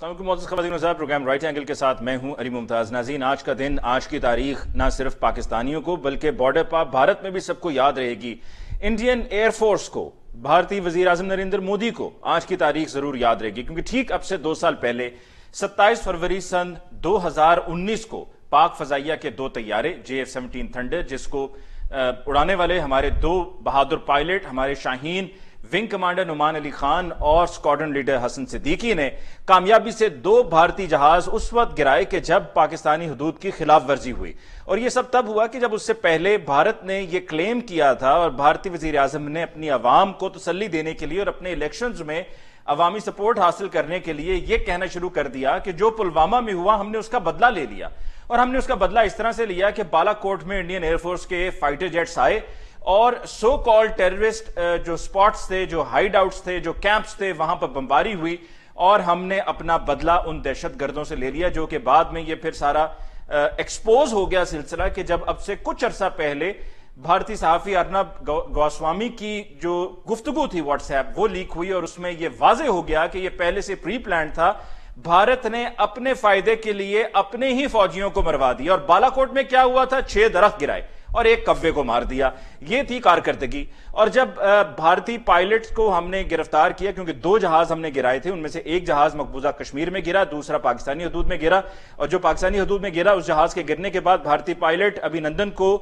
السلام علیکم معزز خواتین و حضرات، پروگرام رائٹ اینگل کے ساتھ میں ہوں علی ممتاز۔ ناظرین، آج کا دن، آج کی تاریخ نہ صرف پاکستانیوں کو بلکہ بارڈر پار بھارت میں بھی سب کو یاد رہے گی۔ انڈین ایئر فورس کو، بھارتی وزیر اعظم نریندر مودی کو آج کی تاریخ ضرور یاد رہے گی، کیونکہ ٹھیک اب سے 2 سال پہلے 27 فروری سن 2019 کو پاک فضائیہ کے 2 طیارے JF-17 تھنڈر، جس کو اڑانے والے ہمارے 2 بہادر پائلٹ، ہمارے شاہین ونگ کمانڈر نعمان علی خان اور اسکواڈرن لیڈر حسن صدیقی نے کامیابی سے 2 بھارتی جہاز اس وقت گرائے کہ جب پاکستانی حدود کی خلاف ورزی ہوئی۔ اور یہ سب تب ہوا کہ جب اس سے پہلے بھارت نے یہ کلیم کیا تھا اور بھارتی وزیر اعظم نے اپنی عوام کو تسلی دینے کے لیے اور اپنے الیکشنز میں عوامی سپورٹ حاصل کرنے کے لیے یہ کہنا شروع کر دیا کہ جو پلوامہ میں ہوا ہم نے اس کا بدلہ لے لیا، اور ہم نے اس کا بدلہ اس طرح سے لیا کہ بالا کوٹ میں انڈین ایئر فورس کے فائٹر جیٹس آئے اور سو کال ٹیررسٹ جو سپاٹس تھے، جو ہائیڈ آؤٹس تھے، جو کیمپس تھے، وہاں پر بمباری ہوئی اور ہم نے اپنا بدلہ ان دہشت گردوں سے لے لیا، جو کہ بعد میں یہ پھر سارا ایکسپوز ہو گیا سلسلہ کہ جب اب سے کچھ عرصہ پہلے بھارتی صحافی ارنب گوسوامی کی جو گفتگو تھی واٹس ایپ وہ لیک ہوئی، اور اس میں یہ واضح ہو گیا کہ یہ پہلے سے پری پلانڈ تھا۔ بھارت نے اپنے فائدے کے لیے اپنے ہی فوجیوں کو مروا دیا، اور بالا کوٹ میں کیا ہوا تھا، 6 درخت گرائے اور 1 کوے کو مار دیا۔ یہ تھی کارکردگی۔ اور جب بھارتی پائلٹس کو ہم نے گرفتار کیا، کیونکہ 2 جہاز ہم نے گرائے تھے، ان میں سے 1 جہاز مقبوضہ کشمیر میں گرا، دوسرا پاکستانی حدود میں گرا، اور جو پاکستانی حدود میں گرا اس جہاز کے گرنے کے بعد بھارتی پائلٹ ابھینندن کو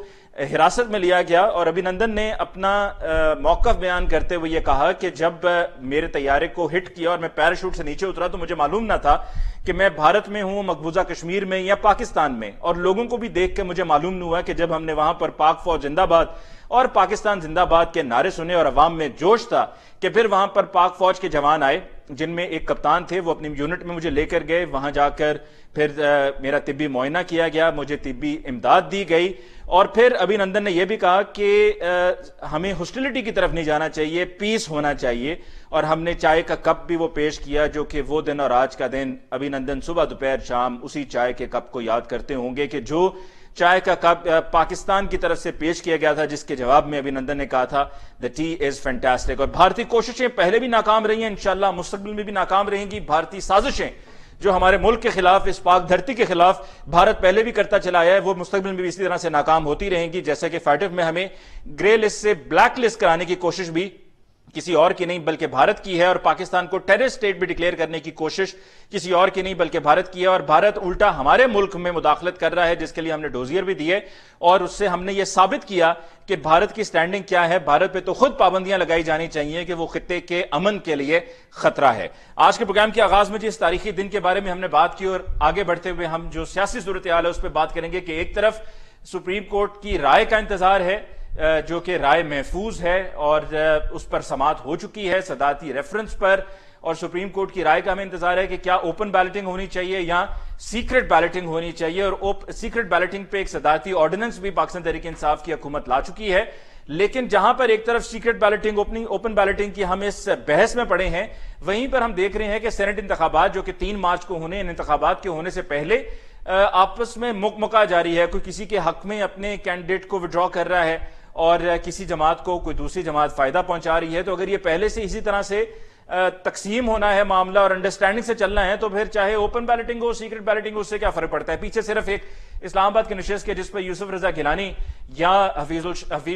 حراست میں لیا گیا، اور ابھینندن نے اپنا موقف بیان کرتے ہوئے یہ کہا کہ جب میرے طیارے کو ہٹ کیا اور میں پیراشوٹ سے نیچے اترا تو مجھے معلوم نہ تھا کہ میں بھارت میں ہوں، مقبوضہ کشمیر میں یا پاکستان میں، اور لوگوں کو بھی دیکھ کے مجھے معلوم نہ ہوا کہ جب ہم نے وہاں پر پاک فوج زندہ باد اور پاکستان زندہ باد کے نعرے سنے اور عوام میں جوش تھا، کہ پھر وہاں پر پاک فوج کے جوان آئے جن میں ایک کپتان تھے، وہ اپنی یونٹ میں مجھے لے کر گئے، وہاں جا کر پھر میرا طبی معائنہ کیا گیا، مجھے طبی امداد دی گئی، اور پھر ابھینندن نے یہ بھی کہا کہ ہمیں ہاسٹیلٹی کی طرف نہیں جانا چاہیے، پیس ہونا چاہیے، اور ہم نے چائے کا کپ بھی وہ پیش کیا، جو کہ وہ دن اور آج کا دن ابھینندن صبح دوپہر شام اسی چائے کے کپ کو یاد کرتے ہوں گے کہ جو چائے کا کپ پاکستان کی طرف سے پیش کیا گیا تھا، جس کے جواب میں ابھینندن نے کہا تھا the tea is fantastic۔ اور بھارتی کوششیں پہلے بھی ناکام رہی ہیں، انشاءاللہ مستقبل میں بھی ناکام رہیں گی۔ بھارتی سازشیں جو ہمارے ملک کے خلاف، اس پاک دھرتی کے خلاف بھارت پہلے بھی کرتا چلا آیا ہے، وہ مستقبل میں بھی اسی طرح سے ناکام ہوتی رہیں گی، جیسا کہ فائٹر میں ہمیں گرے لسٹ سے بلیک لسٹ کرانے کی کوشش بھی کسی اور کی نہیں بلکہ بھارت کی ہے، اور پاکستان کو ٹیررسٹ اسٹیٹ بھی ڈکلیئر کرنے کی کوشش کسی اور کی نہیں بلکہ بھارت کی ہے، اور بھارت الٹا ہمارے ملک میں مداخلت کر رہا ہے، جس کے لیے ہم نے ڈوزیر بھی دیے، اور اس سے ہم نے یہ ثابت کیا کہ بھارت کی سٹینڈنگ کیا ہے۔ بھارت پہ تو خود پابندیاں لگائی جانی چاہیے کہ وہ خطے کے امن کے لیے خطرہ ہے۔ آج کے پروگرام کے آغاز میں جس تاریخی دن کے بارے میں ہم نے بات کی، اور آگے بڑھتے ہوئے ہم جو سیاسی صورتحال ہے اس پہ بات کریں گے کہ ایک طرف سپریم کورٹ کی رائے کا انتظار ہے، جو کہ رائے محفوظ ہے اور اس پر سماعت ہو چکی ہے صدارتی ریفرنس پر، اور سپریم کورٹ کی رائے کا ہمیں انتظار ہے کہ کیا اوپن بیلٹنگ ہونی چاہیے یا سیکرٹ بیلٹنگ ہونی چاہیے، اور سیکرٹ بیلٹنگ پہ ایک صدارتی آرڈیننس بھی پاکستان تحریک انصاف کی حکومت لا چکی ہے۔ لیکن جہاں پر ایک طرف سیکرٹ بیلٹنگ، اوپن بیلٹنگ کی ہم اس بحث میں پڑے ہیں، وہیں پر ہم دیکھ رہے ہیں کہ سینٹ انتخابات جو کہ 3 مارچ کو ہونے، ان انتخابات کے ہونے سے پہلے آپس میں مکمکا جاری ہے، کوئی کسی کے حق میں اپنے کینڈیڈیٹ کو وڈرا کر رہا ہے اور کسی جماعت کو کوئی دوسری جماعت فائدہ پہنچا رہی ہے۔ تو اگر یہ پہلے سے اسی طرح سے تقسیم ہونا ہے معاملہ اور انڈرسٹینڈنگ سے چلنا ہے، تو پھر چاہے اوپن بیلٹنگ ہو، سیکرٹ بیلٹنگ ہو، اس سے کیا فرق پڑتا ہے؟ پیچھے صرف ایک اسلام آباد کی نشست کے جس پہ یوسف رضا گیلانی یا حفیظ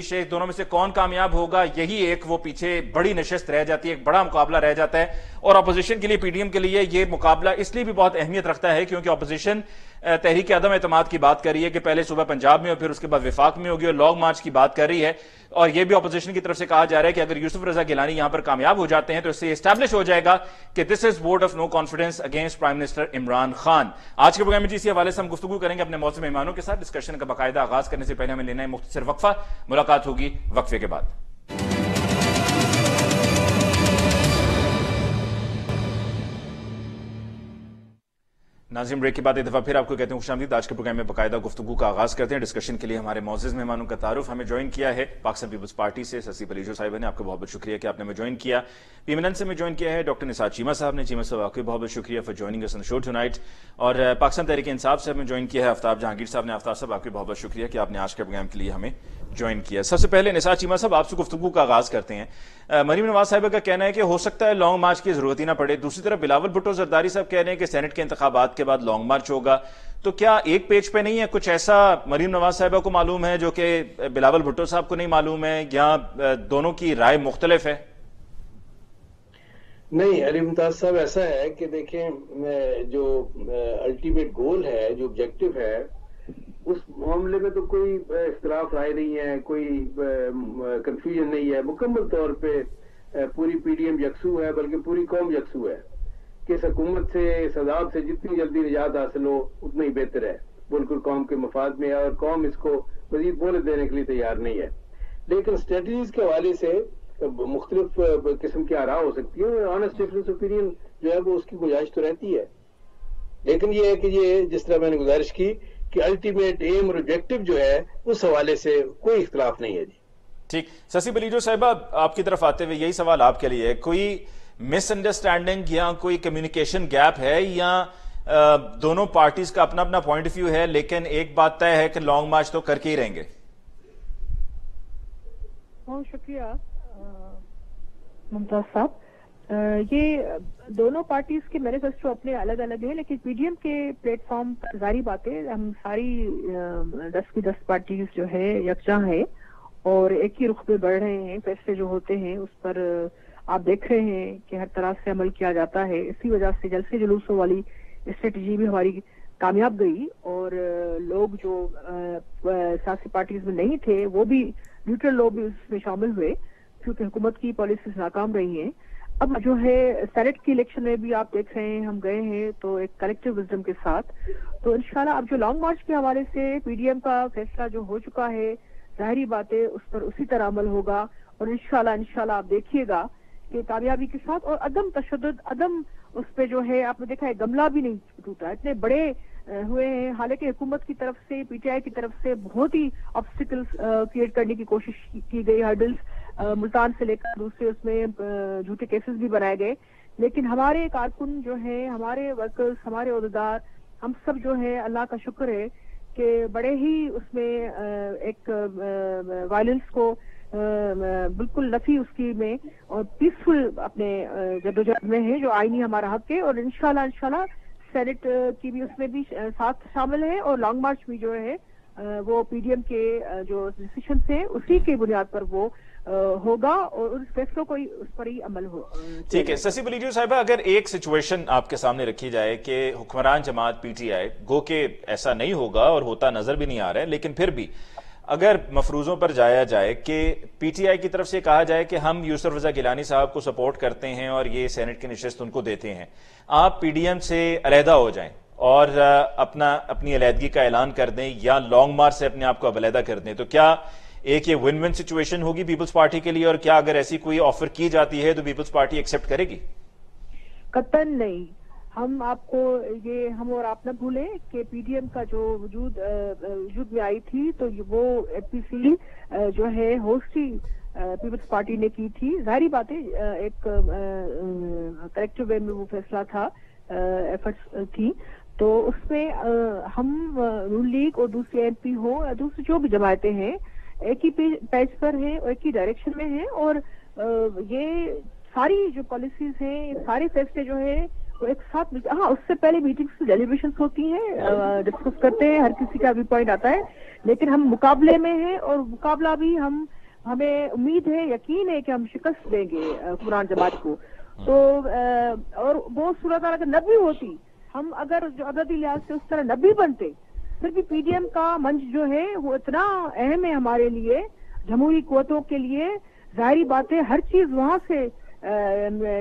شیخ، دونوں میں سے کون کامیاب ہوگا، یہی ایک وہ پیچھے بڑی نشست رہ جاتی ہے، ایک بڑا مقابلہ رہ جاتا ہے۔ اور اپوزیشن کے لیے، پی ڈی ایم کے لیے یہ مقابلہ اس لیے بھی بہت اہمیت رکھتا ہے کیونکہ اپوزیشن تحریک عدم اعتماد کی بات کر رہی ہے کہ پہلے صوبہ پنجاب میں اور پھر اس کے بعد وفاق میں ہوگی، اور لانگ مارچ کی بات کر رہی ہے، اور یہ بھی اپوزیشن کی طرف سے کہا جا رہا ہے کہ اگر یوسف رضا گیلانی یہاں پر کامیاب ہو جاتے ہیں تو اس سے اسٹیبلش ہو جائے گا کہ this is vote of no confidence against prime minister Imran Khan. آج کے پروگرام میں اسی حوالے سے ہم گفتگو کریں گے اپنے موسم مہمانوں کے ساتھ۔ ڈسکشن کا باقاعدہ آغاز کرنے سے پہلے ہمیں لینا ہے مختصر وقفہ، ملاقات ہوگی وقفے کے بعد۔ ناظرین، بریک کے بعد ایک دفعہ پھر آپ کو کہتے ہیں خوش آمدید۔ آج کے پروگرام میں باقاعدہ گفتگو کا آغاز کرتے ہیں۔ ڈسکشن کے لیے ہمارے معزز مہمانوں کا تعارف، ہمیں جوائن کیا ہے پاکستان پیپلز پارٹی سے سسی پلیجو صاحبہ نے، آپ کا بہت بہت شکریہ کہ آپ نے ہمیں جوائن کیا۔ پیمنن سے ہمیں جوائن کیا ہے ڈاکٹر نثار چیمہ صاحب نے، چیمہ صاحب آپ کو بہت بہت شکریہ for joining us on the show tonight. اور پاکستان تحریک انصاف سے ہمیں جوائن کیا ہے آفتاب جہانگیر صاحب نے۔ آفتاب صاحب آپ کو بہت بہت شکریہ کہ آپ نے آج کے پروگرام کے لیے ہمیں ज्वाइन किया। सबसे पहले निसार चीमा साहब, आपसे गुफ्तगू का आगाज करते हैं। मरीम नवाज साहिबा का कहना है कि हो सकता है लॉन्ग मार्च की जरूरत ही ना पड़े। दूसरी तरफ बिलावल भुट्टो जरदारी साहब कह रहे हैं कि सेनेट के इंतखाबात के बाद लॉन्ग मार्च होगा। तो क्या एक पेज पे नहीं है कुछ ऐसा मरीम नवाज साहिबा को मालूम है जो कि बिलावल भुट्टो साहब को नहीं मालूम है, या दोनों की राय मुख्तलिफ है? नहीं अली मुमताज साहब, ऐसा है कि देखें, जो अल्टीमेट गोल है, जो ऑब्जेक्टिव है, उस मामले में तो कोई इख्तिलाफ राय नहीं है, कोई कंफ्यूजन नहीं है। मुकम्मल तौर पे पूरी पीडीएम यकसू है, बल्कि पूरी कौम यकसू है कि इस हुकूमत से, इस अजाब से जितनी जल्दी निजात हासिल हो उतना ही बेहतर है। बिल्कुल कौम के मफाद में है और कौम इसको मजीद बोले देने के लिए तैयार नहीं है। लेकिन स्ट्रेटजीज के हवाले से मुख्तलिफ किस्म की आरा हो सकती है, ऑनेस्ट डिफरेंस ओपिनियन जो है वो उसकी गुंजाइश तो रहती है। लेकिन ये है कि ये जिस तरह मैंने गुजारिश की कि अल्टीमेट एम और ऑब्जेक्टिव जो है उस हवाले से कोई इख्तिलाफ नहीं है जी। ठीक, शशि बलीजो साहिबा, आपकी तरफ आते हुए यही सवाल आपके लिए है, कोई मिसअंडरस्टैंडिंग या कोई कम्युनिकेशन गैप है, या दोनों पार्टीज का अपना अपना पॉइंट ऑफ व्यू है, लेकिन एक बात तय है कि लॉन्ग मार्च तो करके ही रहेंगे? बहुत शुक्रिया मुमताज साहब। ये दोनों पार्टीज के मैनिफेस्टो अपने अलग अलग हैं, लेकिन पीडीएम के प्लेटफॉर्म पर जारी बातें हम सारी 10 की 10 पार्टीज जो है यकजा है और एक ही रुख पे बढ़ रहे हैं। फैसले जो होते हैं उस पर आप देख रहे हैं कि हर तरह से अमल किया जाता है। इसी वजह से जलसे जुलूसों वाली स्ट्रेटजी भी हमारी कामयाब गई और लोग जो सियासी पार्टीज में नहीं थे वो भी, न्यूट्रल लोग भी उसमें शामिल हुए, क्योंकि हुकूमत की पॉलिसीज नाकाम रही हैं। अब जो है सेनेट की इलेक्शन में भी आप देख रहे हैं, हम गए हैं तो एक कलेक्टिव विजडम के साथ। तो इंशाल्लाह अब जो लॉन्ग मार्च के हवाले से पीडीएम का फैसला जो हो चुका है, जाहिर बातें उस पर उसी तरह अमल होगा और इंशाल्लाह आप देखिएगा कि कामयाबी के साथ और अदम तशद्दुद, अदम उस पे जो है आपने देखा है गमला भी नहीं टूटा, इतने बड़े हुए हैं। हालांकि हुकूमत की तरफ से, पीटीआई की तरफ से बहुत ही ऑब्स्टिकल्स क्रिएट करने की कोशिश की गई, हर्डल्स, मुल्तान से लेकर दूसरे उसमें झूठे केसेस भी बनाए गए। लेकिन हमारे कारकुन जो है, हमारे वर्कर्स, हमारे ओहदेदार, हम सब जो है अल्लाह का शुक्र है कि बड़े ही उसमें एक वायलेंस को बिल्कुल नफी उसकी में और पीसफुल अपने जद्दोजहद में है, जो आईनी हमारा हक है। और इंशाल्लाह सेनेट की भी उसमें भी साथ शामिल है और लॉन्ग मार्च भी जो है वो पीडीएम के जो डिसीजन है उसी के बुनियाद पर वो होगा और उस फैसलों को उस पर ही अमल हो। ठीक है शशि बलीजो साहिबा, अगर एक सिचुएशन आपके सामने रखी जाए कि हुक्मरान जमात पीटीआई, गो के ऐसा नहीं होगा और होता नजर भी नहीं आ रहा है, लेकिन फिर भी अगर मफरूजों पर जाया जाए कि पीटीआई की तरफ से कहा जाए कि हम यूसुफ रजा गिलानी साहब को सपोर्ट करते हैं और ये सेनेट की नशिस्त उनको देते हैं, आप पीडीएम से अलहदा हो जाएं और अपनी अलहदगी का ऐलान कर दें या लॉन्ग मार्च से अपने आप को अलहदा कर दें, तो क्या एक ये विन विन सिचुएशन होगी पीपल्स पार्टी के लिए? और क्या अगर ऐसी कोई ऑफर की जाती है तो पीपल्स पार्टी एक्सेप्ट करेगी? कतई नहीं। हम आपको ये, हम और आप न भूलें कि पीडीएम का जो वजूद में आई थी तो वो एपीसी जो है होस्ट ही पीपल्स पार्टी ने की थी। जाहिर बात है एक कलेक्टिव वे में वो फैसला था, एफर्ट्स थी, तो उसमें हम नून लीग और दूसरे एमपी हो, दूसरी जो भी जमायतें हैं, एक ही पेज पर हैं और एक ही डायरेक्शन में हैं। और ये सारी जो पॉलिसीज हैं, सारे फैसले जो है वो एक साथ, हाँ उससे पहले मीटिंग्स, डेलिब्रेशंस होती हैं, डिस्कस करते हैं, हर किसी का व्यू पॉइंट आता है, लेकिन हम मुकाबले में हैं और मुकाबला भी हमें उम्मीद है, यकीन है कि हम शिकस्त देंगे हुक्मरान जमात को। तो और वो सूरत अगर न भी होती, हम अगर जो अददी लिहाज से उस तरह न भी बनते, फिर भी पीडीएम का मंच जो है वो इतना अहम है हमारे लिए, जमहूरी कुव्वतों के लिए। जाहिर बात है हर चीज वहां से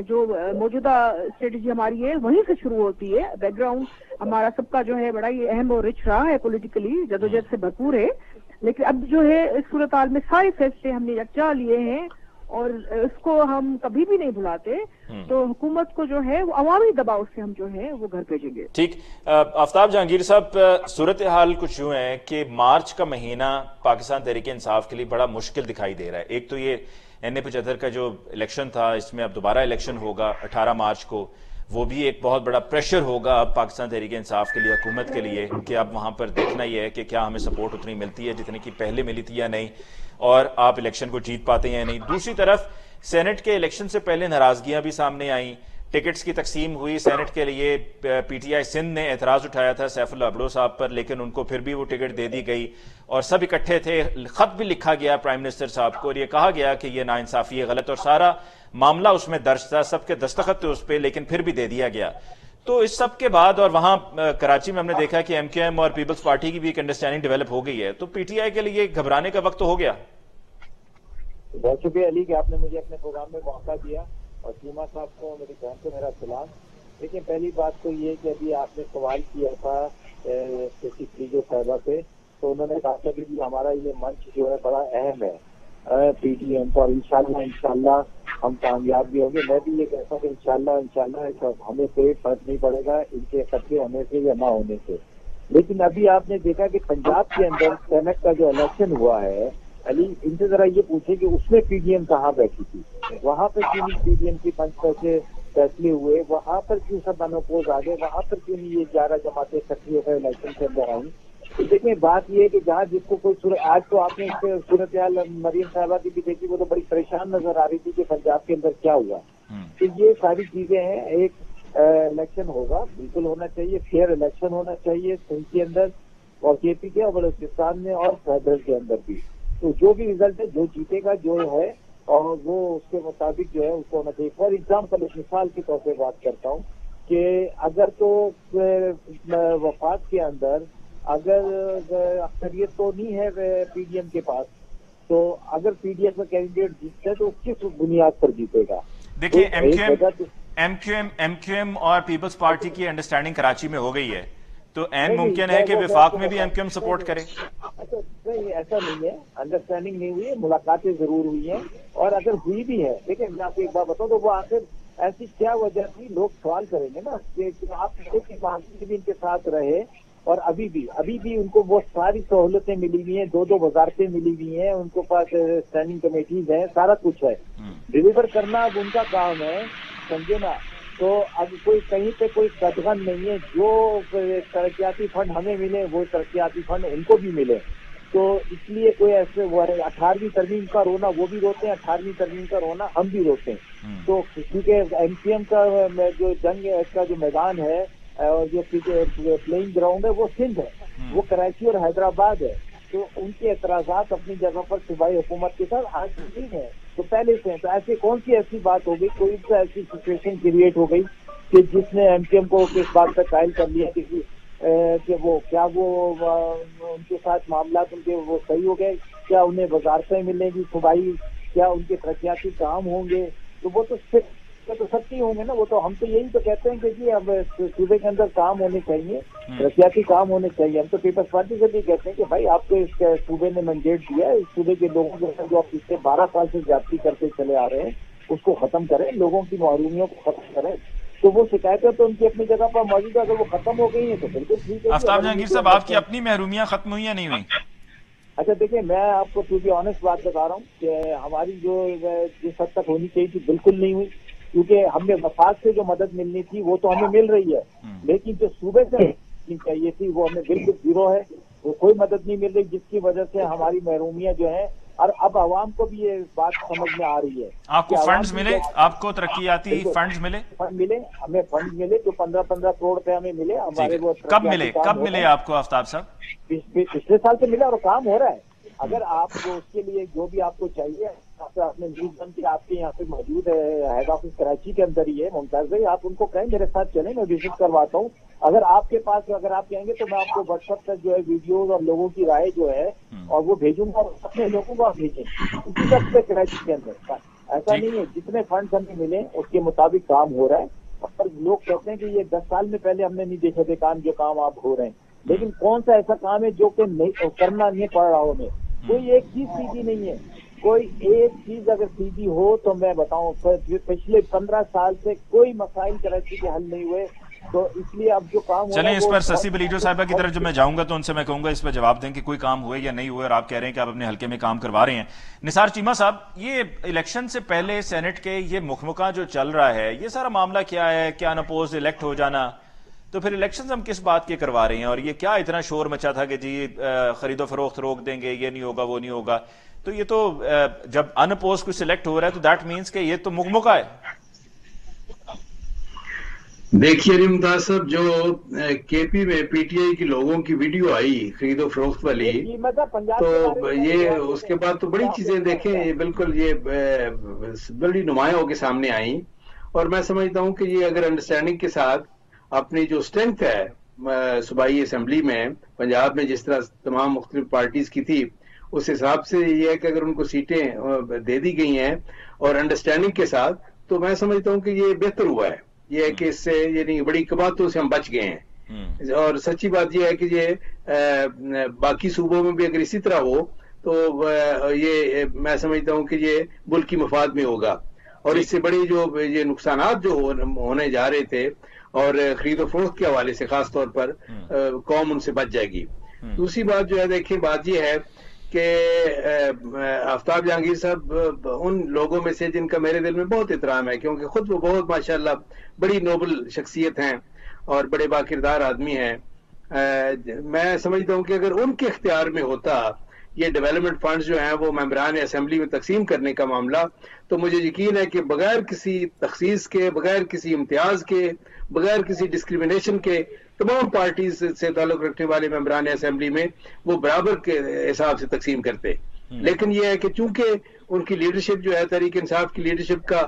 जो मौजूदा स्ट्रेटजी हमारी है वहीं से शुरू होती है। बैकग्राउंड हमारा सबका जो है बड़ा ही अहम और रिच रहा है, पॉलिटिकली जदोजहद से भरपूर है। लेकिन अब जो है इस सूरत हाल में सारे फैसले हमने यकजा लिए हैं और इसको हम कभी भी नहीं भुलाते। तो हुकूमत को जो है वो अवामी दबाव से हम जो है वो घर भेजेंगे। ठीक, आफ्ताब जहांगीर साहब, सूरत हाल कुछ यूं है कि मार्च का महीना पाकिस्तान तहरीक इंसाफ के लिए बड़ा मुश्किल दिखाई दे रहा है। एक तो ये NA 75 का जो इलेक्शन था, इसमें अब दोबारा इलेक्शन होगा 18 मार्च को। وہ بھی ایک بہت بڑا پریشر ہوگا اب پاکستان تحریک انصاف کے لیے، حکومت کے لیے، کہ اب وہاں پر دیکھنا یہ ہے کہ کیا ہمیں سپورٹ اتنی ملتی ہے جتنی کی پہلے ملی تھی یا نہیں، اور آپ الیکشن کو جیت پاتے ہیں یا نہیں۔ دوسری طرف سینٹ کے الیکشن سے پہلے ناراضگیاں بھی سامنے آئیں، ٹکٹس کی تقسیم ہوئی سینٹ کے لیے، پی ٹی آئی سندھ نے اعتراض اٹھایا تھا سیف اللہ ابڑو صاحب پر، لیکن ان کو پھر بھی وہ ٹکٹ دے دی گئی اور سب اکٹھے تھے، خط بھی لکھا گیا پرائم منسٹر صاحب کو اور یہ کہا گیا کہ یہ ناانصافی ہے، غلط، اور سارا معاملہ اس میں درج تھا، سب کے دستخط تھے اس پہ، لیکن پھر بھی دے دیا گیا۔ تو اس سب کے بعد اور وہاں کراچی میں ہم نے دیکھا کہ ایم کیو ایم اور پیپلز پارٹی کی بھی ایک انڈرسٹینڈنگ ڈیولپ ہو گئی ہے، تو پی ٹی آئی کے لیے گھبرانے کا وقت تو ہو گیا۔ بہت شکریہ علی کہ آپ نے مجھے اپنے پروگرام میں موقع دیا، اور سیما صاحب کو، میری بہن کو میرا سلام۔ لیکن پہلی بات تو یہ کہ ابھی آپ نے سوال کیا تھا جو صاحبہ سے، تو انہوں نے کہا تھا کہ ہمارا یہ منچ جو ہے بڑا اہم ہے پی ٹی ایم پر، انشاءاللہ ہم کامیاب بھی ہوں گے۔ میں بھی یہ کہتا ہوں کہ انشاءاللہ ہمیں کوئی فرق نہیں پڑے گا ان کے اکٹھے ہونے سے یا نہ ہونے سے۔ لیکن ابھی آپ نے دیکھا کہ پنجاب کے اندر سینٹ کا جو الیکشن ہوا ہے، علی ان سے ذرا یہ پوچھے کہ اس میں پی ڈی ایم کہاں بیٹھی تھی، وہاں پر کیوں نہیں پی ڈی ایم کی 5 فیصلے ہوئے، وہاں پر کیوں سب انوپوز آ گئے، وہاں پر کیوں نہیں یہ 11 جماعتیں اکٹھی ہو کر الیکشن کے اندر آئیں۔ تو دیکھیں بات یہ ہے کہ جہاں جس کو کوئی آج تو آپ نے صورتحال مریم صاحبہ کی بھی دیکھی، وہ تو بڑی پریشان نظر آ رہی تھی کہ پنجاب کے اندر کیا ہوا۔ تو یہ ساری چیزیں ہیں، ایک الیکشن ہوگا، بالکل ہونا چاہیے، فیئر الیکشن ہونا چاہیے سندھ کے اندر اور کے پی کے اور بلوچستان میں اور فیڈرل کے اندر بھی۔ تو جو بھی رزلٹ ہے، جو جیتے گا جو ہے، اور وہ اس کے مطابق جو ہے اس کو ہونا چاہیے۔ فار ایگزامپل ایک مثال کے طور پہ بات کرتا ہوں کہ اگر تو وفاق کے اندر اگر اکثریت تو نہیں ہے پی ڈی ایم کے پاس، تو اگر پی ڈی ایم کا کینڈیڈیٹ جیتتا ہے تو کس بنیاد پر جیتے گا؟ دیکھیں ایم کیو ایم اور پیپلز پارٹی کی انڈرسٹینڈنگ کراچی میں ہو گئی ہے، تو این ممکن ہے کہ وفاق میں بھی ایم کیو ایم سپورٹ کرے۔ اچھا نہیں، ایسا نہیں ہے، انڈرسٹینڈنگ نہیں ہوئی ہے، ملاقاتیں ضرور ہوئی ہیں، اور اگر ہوئی بھی ہے، دیکھیں میں آپ کو ایک بات بتاؤں تو وہ آخر ایسی کیا وجہ تھی، لوگ سوال کریں گے نا کہ آپ بھی ان کے ساتھ رہے اور ابھی بھی ان کو وہ ساری سہولتیں ملی ہوئی ہیں، 2 وزارتیں ملی ہوئی ہیں، ان کے پاس اسٹینڈنگ کمیٹیز ہیں، سارا کچھ ہے، ڈیلیور کرنا اب ان کا کام ہے، سمجھے نا۔ تو اب کوئی کہیں پہ کوئی قدغن نہیں ہے، جو ترقیاتی فنڈ ہمیں ملے وہ ترقیاتی فنڈ ان کو بھی ملے۔ تو اس لیے کوئی ایسے 18ویں ترمیم کا رونا وہ بھی روتے ہیں، 18ویں ترمیم کا رونا ہم بھی روتے ہیں۔ تو کیونکہ ایم پی ایم کا جو جنگ کا جو میدان ہے اور جو پلینگ گراؤنڈ ہے وہ سندھ ہے، وہ کراچی اور حیدرآباد ہے۔ تو ان کے اعتراضات اپنی جگہ پر صوبائی حکومت کے ساتھ آج نہیں ہے، تو پہلے سے ہیں۔ تو ایسی کون سی ایسی بات ہو گئی، کوئی سی ایسی سچویشن کریٹ ہو گئی کہ جس نے ایم پی ایم کو اس بات پہ قائل کر لیا کہ وہ کیا وہ ان کے ساتھ معاملات ان کے وہ صحیح ہو گئے، کیا انہیں وزارتیں ملیں گی صوبائی، کیا ان کے ترقیاتی کام ہوں گے؟ تو وہ تو سچی ہوں گے نا، وہ تو ہم تو یہی تو کہتے ہیں کہ جی اب صوبے کے اندر کام ہونے چاہیے، ترقیاتی کام ہونے چاہیے۔ ہم تو پیپلز پارٹی سے بھی کہتے ہیں کہ بھائی آپ کو اس صوبے نے مینڈیٹ دیا ہے، اس صوبے کے لوگوں کے ساتھ جو آپ پچھلے 12 سال سے زیادتی کرتے چلے آ رہے ہیں اس کو ختم کریں، لوگوں کی محرومیوں کو ختم کریں۔ تو وہ شکایتیں تو ان کی اپنی جگہ پر موجود ہے، اگر وہ ختم ہو گئی ہیں تو بالکل ٹھیک ہے۔ آفتاب جہانگیر صاحب، آپ کی اپنی محرومیاں ختم ہوئی یا نہیں ہوئی؟ اچھا دیکھیں، میں آپ کو ٹو بی آنےسٹ بات بتا رہا ہوں کہ ہماری جو جس حد تک ہونی چاہیے تھی بالکل نہیں ہوئی، کیونکہ ہمیں وفاق سے جو مدد ملنی تھی وہ تو ہمیں مل رہی ہے، لیکن جو صوبے سے چاہیے تھی وہ ہمیں بالکل زیرو ہے، وہ کوئی مدد نہیں مل رہی، جس کی وجہ سے ہماری محرومیاں جو ہیں، اور اب عوام کو بھی یہ بات سمجھ میں آ رہی ہے۔ آپ کو فنڈز ملے، آپ کو ترقیاتی فنڈز ملے؟ فنڈ ملے، ہمیں فنڈ ملے، جو 15 کروڑ روپے ہمیں ملے ہمارے۔ وہ کب ملے آپ کو آفتاب صاحب؟ پچھلے سال سے ملا اور کام ہو رہا ہے۔ اگر آپ کو اس کے لیے جو بھی آپ کو چاہیے، آپ نے نیوز بن کے آپ کے یہاں پہ موجود ہے، ہیڈ آفس کراچی کے اندر ہی ہے ممتاز بھائی، آپ ان کو کہیں میرے ساتھ چلیں، میں وزٹ کرواتا ہوں۔ اگر آپ کے پاس اگر آپ کہیں گے تو میں آپ کو واٹس ایپ پر جو ہے ویڈیوز اور لوگوں کی رائے جو ہے اور وہ بھیجوں گا، اور اپنے لوگوں کو آپ بھیجیں اسی وقت پہ کراچی کے اندر۔ ایسا نہیں ہے، جتنے فنڈز ہمیں ملے اس کے مطابق کام ہو رہا ہے، اور لوگ کہتے ہیں کہ یہ 10 سال میں پہلے ہم نے نہیں دیکھے تھے کام، جو کام آپ ہو رہے ہیں، لیکن کون سا ایسا کام ہے جو کہ نہیں کرنا نہیں پڑ رہا ہمیں؟ کوئی ایک چیز سیدھی نہیں ہے، کوئی ایک چیز اگر سیدھی ہو تو میں بتاؤں، پچھلے 15 سال سے کوئی مسائل کراچی کے حل نہیں ہوئے، تو اس لیے اب جو کام چلیں اس پر سسی بلیجو صاحبہ کی طرف جب میں جاؤں گا تو ان سے میں کہوں گا اس پر جواب دیں کہ کوئی کام ہوئے یا نہیں ہوئے، اور آپ کہہ رہے ہیں کہ آپ اپنے حلقے میں کام کروا رہے ہیں۔ نثار چیمہ صاحب، یہ الیکشن سے پہلے سینٹ کے یہ مخمقہ جو چل رہا ہے، یہ سارا معاملہ کیا ہے؟ کیا انپوز الیکٹ ہو جانا؟ تو پھر الیکشنز ہم کس بات کے کروا رہے ہیں؟ اور یہ کیا اتنا شور مچا تھا کہ جی خرید و فروخت روک دیں گے، یہ نہیں ہوگا وہ نہیں ہوگا؟ تو یہ تو جب انپوز کوئی سلیکٹ ہو رہا ہے تو دیٹ مینس کہ یہ تو مخمقہ ہے۔ دیکھیے علی ممتاز صاحب، جو کے پی میں پی ٹی آئی کے لوگوں کی ویڈیو آئی خرید و فروخت والی، تو یہ اس کے بعد تو بڑی چیزیں دیکھیں، یہ بالکل یہ بڑی نمایاں ہو کے سامنے آئیں، اور میں سمجھتا ہوں کہ یہ اگر انڈرسٹینڈنگ کے ساتھ اپنی جو اسٹرینتھ ہے صوبائی اسمبلی میں پنجاب میں جس طرح تمام مختلف پارٹیز کی تھی، اس حساب سے یہ ہے کہ اگر ان کو سیٹیں دے دی گئی ہیں اور انڈرسٹینڈنگ کے ساتھ، تو میں سمجھتا ہوں کہ یہ بہتر ہوا ہے۔ یہ ہے کہ اس سے یعنی بڑی کباطوں سے ہم بچ گئے ہیں، اور سچی بات یہ ہے کہ یہ باقی صوبوں میں بھی اگر اسی طرح ہو تو یہ میں سمجھتا ہوں کہ یہ ملک کی مفاد میں ہوگا، اور اس سے بڑے جو یہ نقصانات جو ہونے جا رہے تھے، اور خرید و فروخت کے حوالے سے خاص طور پر قوم ان سے بچ جائے گی۔ دوسری بات جو ہے، دیکھیں بات یہ ہے کہ آفتاب جہانگیر صاحب ان لوگوں میں سے جن کا میرے دل میں بہت احترام ہے، کیونکہ خود وہ بہت ماشاءاللہ بڑی نوبل شخصیت ہیں اور بڑے باکردار آدمی ہیں۔ میں سمجھتا ہوں کہ اگر ان کے اختیار میں ہوتا یہ ڈیولپمنٹ فنڈز جو ہیں وہ ممبران اسمبلی میں تقسیم کرنے کا معاملہ، تو مجھے یقین ہے کہ بغیر کسی تخصیص کے، بغیر کسی امتیاز کے، بغیر کسی ڈسکریمنیشن کے، تمام پارٹیز سے تعلق رکھنے والے ممبران اسمبلی میں وہ برابر کے حساب سے تقسیم کرتے۔ لیکن یہ ہے کہ چونکہ ان کی لیڈرشپ جو ہے، تحریک انصاف کی لیڈرشپ کا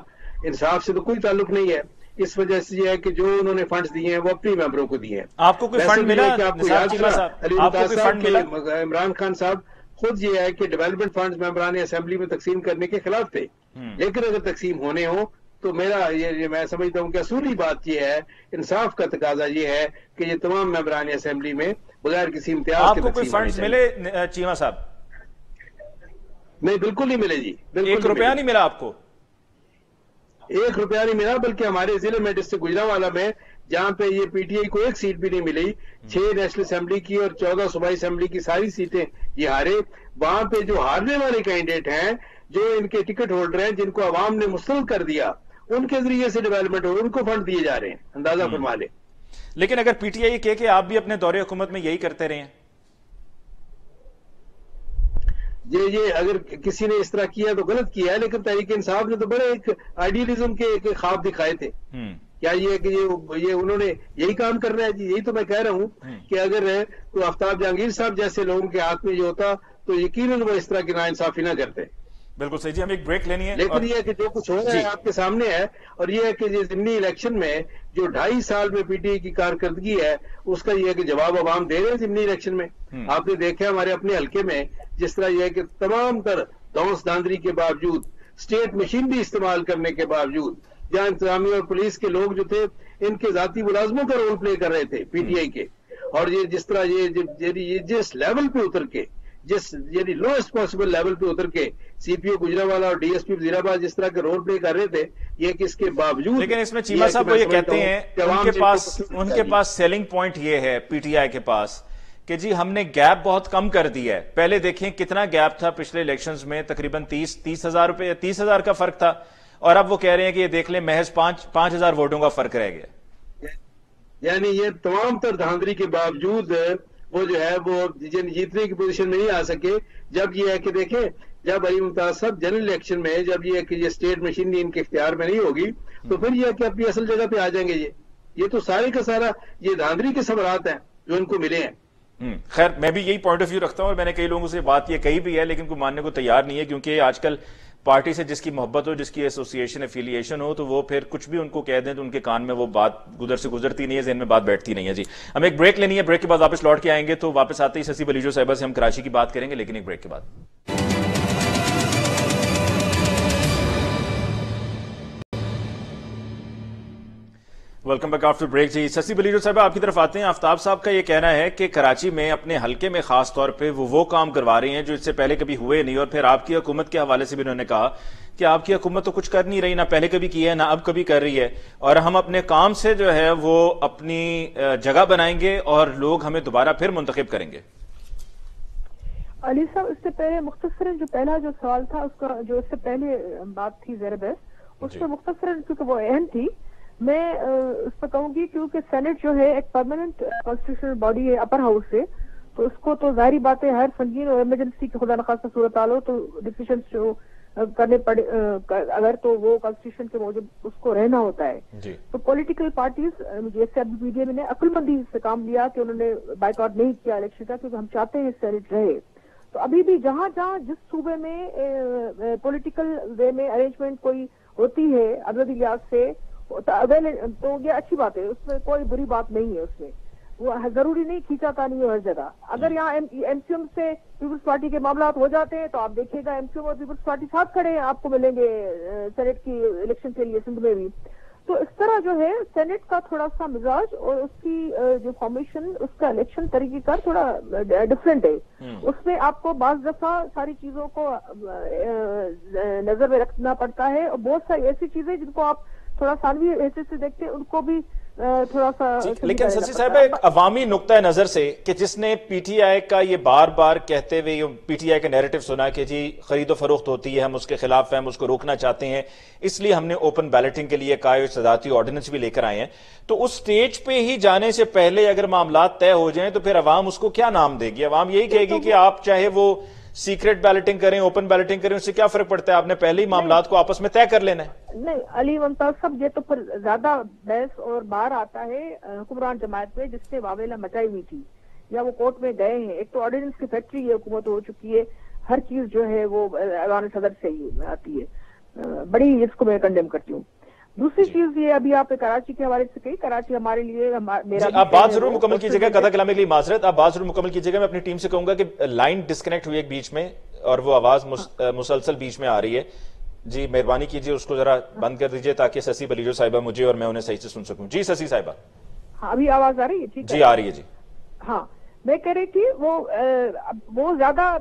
انصاف سے تو کوئی تعلق نہیں ہے، اس وجہ سے یہ ہے کہ جو انہوں نے فنڈز دیے ہیں وہ اپنے ممبروں کو دیے ہیں۔ آپ کو کوئی فنڈ ملا؟ آپ کو یاد ہے عمران خان صاحب خود یہ ہے کہ ڈیولپمنٹ فنڈز ممبران اسمبلی میں تقسیم کرنے کے خلاف تھے، لیکن اگر تقسیم ہونے ہوں تو میرا یہ میں سمجھتا ہوں کہ اصولی بات یہ ہے، انصاف کا تقاضا یہ ہے کہ یہ تمام ممبران اسمبلی میں بغیر کسی امتیاز کے آپ کو کوئی فنڈز ملے چیمہ صاحب؟ نہیں، بالکل نہیں ملے جی، ایک روپیہ نہیں ملا آپ کو؟ ایک روپیہ نہیں ملا، بلکہ ہمارے ضلع میں ڈسٹرکٹ گجرانوالہ میں جہاں پہ یہ پی ٹی آئی کو ایک سیٹ بھی نہیں ملی، 6 نیشنل اسمبلی کی اور 14 صوبائی اسمبلی کی ساری سیٹیں یہ ہارے، وہاں پہ جو ہارنے والے کینڈیڈیٹ ہیں، جو ان کے ٹکٹ ہولڈر ہیں، جن کو عوام نے مسترد کر دیا، ان کے ذریعے سے ڈیولپمنٹ ہو، ان کو فنڈ دیے جا رہے ہیں، اندازہ فرما لیں۔ لیکن اگر پی ٹی آئی کہے کہ آپ بھی اپنے دور حکومت میں یہی کرتے رہے ہیں، یہ اگر کسی نے اس طرح کیا تو غلط کیا ہے، لیکن تحریک انصاف نے تو بڑے ایک آئیڈیلزم کے ایک خواب دکھائے تھے۔ کیا یہ کہ یہ انہوں نے یہی کام کرنا ہے جی؟ یہی تو میں کہہ رہا ہوں کہ اگر تو آفتاب جہانگیر صاحب جیسے لوگوں کے ہاتھ میں یہ ہوتا تو یقیناً وہ اس طرح کی ناانصافی نہ کرتے۔ بالکل صحیح جی، ہم ایک بریک لینی ہے، لیکن یہ ہے کہ جو کچھ ہو رہا ہے آپ کے سامنے ہے، اور یہ ہے کہ یہ ضمنی الیکشن میں جو 2.5 سال میں پی ٹی آئی کی کارکردگی ہے اس کا یہ ہے کہ جواب عوام دے رہے ہیں ضمنی الیکشن میں۔ آپ نے دیکھا ہمارے اپنے حلقے میں جس طرح یہ ہے کہ تمام تر دھونس دھاندلی کے باوجود، اسٹیٹ مشینری استعمال کرنے کے باوجود، جہاں انتظامیہ اور پولیس کے لوگ جو تھے ان کے ذاتی ملازموں کا رول پلے کر رہے تھے پی ٹی آئی کے، اور یہ جس طرح یہ جس لیول پہ اتر کے، یعنی لوئسٹ پاسبل لیول پہ اتر کے سی پی او گجرانوالہ اور ڈی ایس پی وزیرآباد جس طرح کے رول پلے کر رہے تھے، یہ کہ اس کے باوجود، لیکن اس میں چیمہ صاحب وہ یہ کہتے ہیں ان کے پاس سیلنگ پوائنٹ یہ ہے پی ٹی آئی کے پاس کہ جی ہم نے گیپ بہت کم کر دیا ہے۔ پہلے دیکھیں کتنا گیپ تھا پچھلے الیکشنز میں، تقریباً 30,000 کا فرق تھا، اور اب وہ کہہ رہے ہیں کہ یہ دیکھ لیں محض 5,000 ووٹوں کا فرق رہ گیا۔ یعنی یہ تمام تر دھاندلی کے باوجود وہ جو ہے وہ جیتنے کی پوزیشن میں نہیں آ سکے۔ جب یہ ہے کہ دیکھیں، جب علی ممتاز صاحب جنرل الیکشن میں جب یہ ہے کہ یہ اسٹیٹ مشینری ان کے اختیار میں نہیں ہوگی تو پھر یہ ہے کہ اپنی اصل جگہ پہ آ جائیں گے۔ یہ تو سارے کا سارا یہ دھاندلی کے ثمرات ہیں جو ان کو ملے ہیں۔ خیر میں بھی یہی پوائنٹ آف ویو رکھتا ہوں، اور میں نے کئی لوگوں سے بات یہ کہی بھی ہے، لیکن کوئی ماننے کو تیار نہیں ہے، کیونکہ آج کل پارٹی سے جس کی محبت ہو، جس کی ایسوسیشن ایفیلیشن ہو، تو وہ پھر کچھ بھی ان کو کہہ دیں تو ان کے کان میں وہ بات گزرتی نہیں ہے، ذہن میں بات بیٹھتی نہیں ہے۔ جی ہم ایک بریک لینی ہے، بریک کے بعد واپس لوٹ کے آئیں گے، تو واپس آتے ہی سسی بلیجو صاحبہ سے ہم کراچی کی بات کریں گے، لیکن ایک بریک کے بعد۔ Welcome back after break. जी ससी बलीजो साहब आपकी तरफ आते हैं। आफ्ताब साहब का ये कहना है कि कराची में अपने हलके में खास तौर पे वो काम करवा रही हैं जो इससे पहले कभी हुए नहीं, और फिर आपकी हुकूमत के हवाले से भी उन्होंने कहा कि आपकी हुकूमत तो कुछ कर नहीं रही, ना पहले कभी की है ना अब कभी कर रही है, और हम अपने काम से जो है वो अपनी जगह बनाएंगे और लोग हमें दोबारा फिर मुंतखब करेंगे। अली साहब, इससे पहले मुख्तसरन जो पहला जो सवाल था उसका जो इससे पहले बात थी ज़रा बहस, उसमें मुख्तसरन क्योंकि वो अहम थी, मैं उस पर कहूंगी क्योंकि सेनेट जो है एक परमानेंट कॉन्स्टिट्यूशनल बॉडी है अपर हाउस से, तो उसको तो जाहिर बात है हर संगीन और इमरजेंसी की खुदा न खासा सूरत हाल हो तो डिसीजन जो करने पड़े अगर तो वो कॉन्स्टिट्यूशन के मौजूद उसको रहना होता है। तो पॉलिटिकल पार्टीज जैसे अभी पीडीएम ने अक्लमंदी से काम लिया कि उन्होंने बाइकआउट नहीं किया इलेक्शन का, क्योंकि हम चाहते हैं सेनेट रहे। तो अभी भी जहां जहां जिस सूबे में पॉलिटिकल वे में अरेंजमेंट कोई होती है अददी लिहाज से तो ये अच्छी बात है, उसमें कोई बुरी बात नहीं है। उसमें वो जरूरी नहीं खींचाता नहीं है हर जगह। अगर यहाँ एमसीएम से पीपल्स पार्टी के मामला हो जाते हैं तो आप देखिएगा एमसीएम और पीपल्स पार्टी साथ खड़े हैं, आपको मिलेंगे सेनेट की इलेक्शन के लिए सिंध में भी। तो इस तरह जो है सेनेट का थोड़ा सा मिजाज और उसकी जो फॉर्मेशन उसका इलेक्शन तरीकेकार थोड़ा डिफरेंट है। उसमें आपको बाज दफा सारी चीजों को नजर में रखना पड़ता है, और बहुत सारी ऐसी चीजें जिनको आप थोड़ा सानवी हैसियत से देखते हैं उनको भी थोड़ा सा। लेकिन ससी साहब एक अवामी नुक्ता नजर से कि जिसने पीटीआई का ये बार बार कहते हुए पीटीआई का नैरेटिव सुना कि जी खरीदो फरोख्त होती है, हम उसके खिलाफ हैं, हम उसको रोकना चाहते हैं, इसलिए हमने ओपन बैलेटिंग के लिए कहा, सदाती ऑर्डिनेंस भी लेकर आए हैं, तो उस स्टेज पे ही जाने से पहले अगर मामला तय हो जाए तो फिर अवाम उसको क्या नाम देगी? अवाम यही कहेगी कि आप चाहे वो सीक्रेट बैलेटिंग करें, ओपन बैलेटिंग करें, उससे क्या फर्क पड़ता है, आपने पहले ही मामलात को आपस में तय कर लेना है। नहीं अली मुमताज साहब, ये तो फिर ज्यादा बहस और बार आता है हुक्मरान जमात में जिससे वावेला मचाई हुई थी या वो कोर्ट में गए हैं। एक तो ऑर्डिनेंस की फैक्ट्री ये हुकूमत हो चुकी है, हर चीज जो है वो ऐवान सदर से ही आती है, बड़ी इसको मैं कंडेम करती हूँ। दूसरी चीज ये अभी आप कराची के हवाले से कही, कराची हमारे लिए मेरा आप बात जरूर मुकम्मल कीजिएगा, कथा कलामे के लिए माजरत, आप बात जरूर मुकम्मल कीजिएगा। मैं अपनी टीम से कहूंगा कि लाइन डिस्कनेक्ट हुई एक बीच में और वो आवाज मुसलसल बीच में आ रही है। जी मेहरबानी कीजिए उसको जरा बंद कर दीजिए ताकि ससी बलीजो साहिबा मुझे और मैं उन्हें सही से सुन सकूं। जी ससी साहिबा। हाँ अभी आवाज आ रही है? ठीक जी आ रही है जी। हाँ मैं कह रही थी वो ज्यादा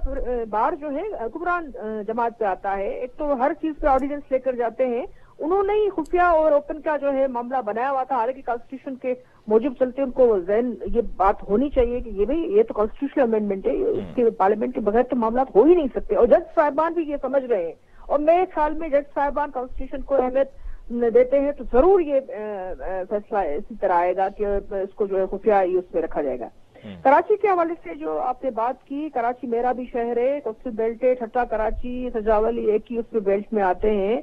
बार जो है हुक्मरान जमात पे आता है। एक तो हर चीज पे ऑर्डिनेंस लेकर जाते हैं, उन्होंने ही खुफिया और ओपन का जो है मामला बनाया हुआ था, हालांकि कॉन्स्टिट्यूशन के मौजूद चलते उनको जहन ये बात होनी चाहिए कि ये भाई ये तो कॉन्स्टिट्यूशनल अमेंडमेंट है, इसके पार्लियामेंट के बगैर तो मामला हो ही नहीं सकते, और जज साहिबान भी ये समझ रहे हैं। और मेरे ख्याल में जज साहिबान कॉन्स्टिट्यूशन को अहमियत देते हैं तो जरूर ये फैसला इसी तरह आएगा कि इसको जो है खुफिया उसमें रखा जाएगा। कराची के हवाले से जो आपने बात की, कराची मेरा भी शहर है, कोस्टल बेल्ट है, ठट्टा कराची सजावल एक ही उसमें बेल्ट में आते हैं।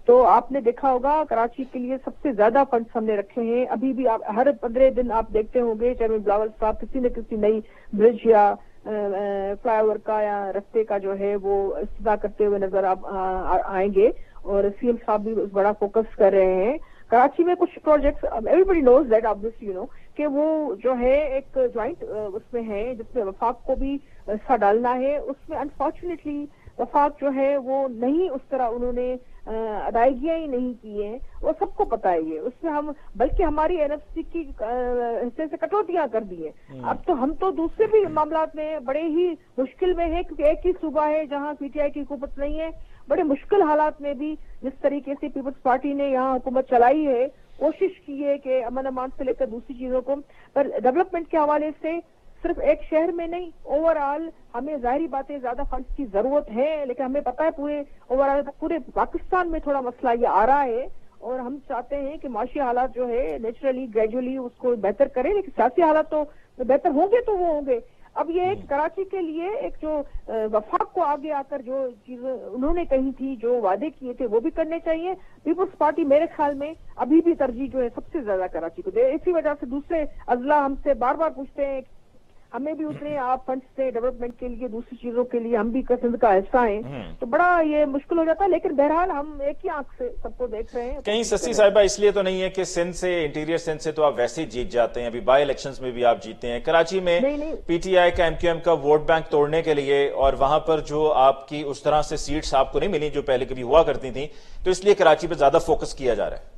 तो आपने देखा होगा कराची के लिए सबसे ज्यादा फंड्स हमने रखे हैं। अभी भी आप हर 15 दिन आप देखते होंगे चेयरमैन बिलावल साहब किसी न किसी नई ब्रिज या फ्लाईओवर का या रास्ते का जो है वो इफ्तिताह करते हुए नजर आएंगे, और सीएम साहब भी बड़ा फोकस कर रहे हैं। कराची में कुछ projects everybody knows that obviously you know कि वो जो है एक ज्वाइंट उसमें है जिसमें वफाक को भी हिस्सा डालना है। उसमें अनफॉर्चुनेटली वफाक जो है वो नहीं उस तरह उन्होंने अदायगियां ही नहीं की हैं, वो सबको पता है ये। उसमें हम बल्कि हमारी एनएफसी की हिस्से से कटौतियां कर दी हैं। अब तो हम तो दूसरे भी मामलात में बड़े ही मुश्किल में है, क्योंकि एक ही सूबा है जहां पीटीआई की हुकूमत नहीं है। बड़े मुश्किल हालात में भी जिस तरीके से पीपल्स पार्टी ने यहाँ हुकूमत चलाई है, कोशिश की है कि अमन अमान से लेकर दूसरी चीजों को, पर डेवलपमेंट के हवाले से सिर्फ एक शहर में नहीं, ओवरऑल हमें जाहिर बातें ज्यादा फंड्स की जरूरत है, लेकिन हमें पता है पूरे ओवरऑल पूरे पाकिस्तान में थोड़ा मसला ये आ रहा है, और हम चाहते हैं कि माशी हालात जो है नेचुरली ग्रेजुअली उसको बेहतर करें, लेकिन सियासी हालात तो बेहतर होंगे तो वो होंगे। अब ये एक कराची के लिए एक जो वफाक को आगे आकर जो चीजें उन्होंने कही थी, जो वादे किए थे, वो भी करने चाहिए। पीपल्स पार्टी मेरे ख्याल में अभी भी तरजीह जो है सबसे ज्यादा कराची को दे। इसी वजह से दूसरे अजला हमसे बार बार पूछते हैं हमें भी उतने आप फंड्स से डेवलपमेंट के लिए दूसरी चीजों के लिए हम भी सिंध का हिस्सा हैं, तो बड़ा ये मुश्किल हो जाता है। लेकिन बहरहाल हम एक ही आंख से सबको देख रहे हैं। कहीं सस्ती साहिबा इसलिए तो नहीं है कि सिंध से, इंटीरियर सिंध से तो आप वैसे ही जीत जाते हैं, अभी बाई इलेक्शंस में भी आप जीते हैं। कराची में पीटीआई का एमक्यूएम का वोट बैंक तोड़ने के लिए, और वहां पर जो आपकी उस तरह से सीट्स आपको नहीं मिली जो पहले कभी हुआ करती थी, तो इसलिए कराची पर ज्यादा फोकस किया जा रहा है।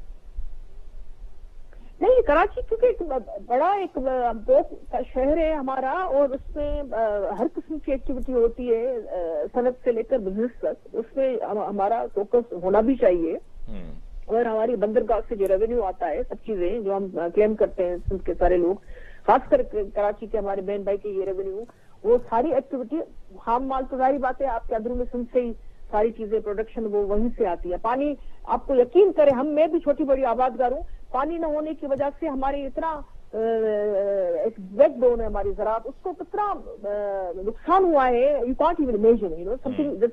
नहीं, कराची क्योंकि एक बड़ा एक पोर्ट का शहर है हमारा, और उसमें हर किस्म की एक्टिविटी होती है, सनत से लेकर बिजनेस तक, उसमें हमारा फोकस होना भी चाहिए। और हमारी बंदरगाह से जो रेवेन्यू आता है, सब चीजें जो हम क्लेम करते हैं सिंध के सारे लोग, खासकर कराची के हमारे बहन भाई के ये रेवेन्यू, वो सारी एक्टिविटी, हम माल तो जाहिर बात है आपके अंदरों में सिंध से ही सारी चीजें प्रोडक्शन वो वहीं से आती है। पानी, आपको यकीन करें, मैं भी छोटी बड़ी आबादगार हूँ, पानी न होने की वजह से हमारे इतना एक बैकबोन है हमारी ज़राअत, उसको कितना नुकसान हुआ है, you can't even imagine, you know,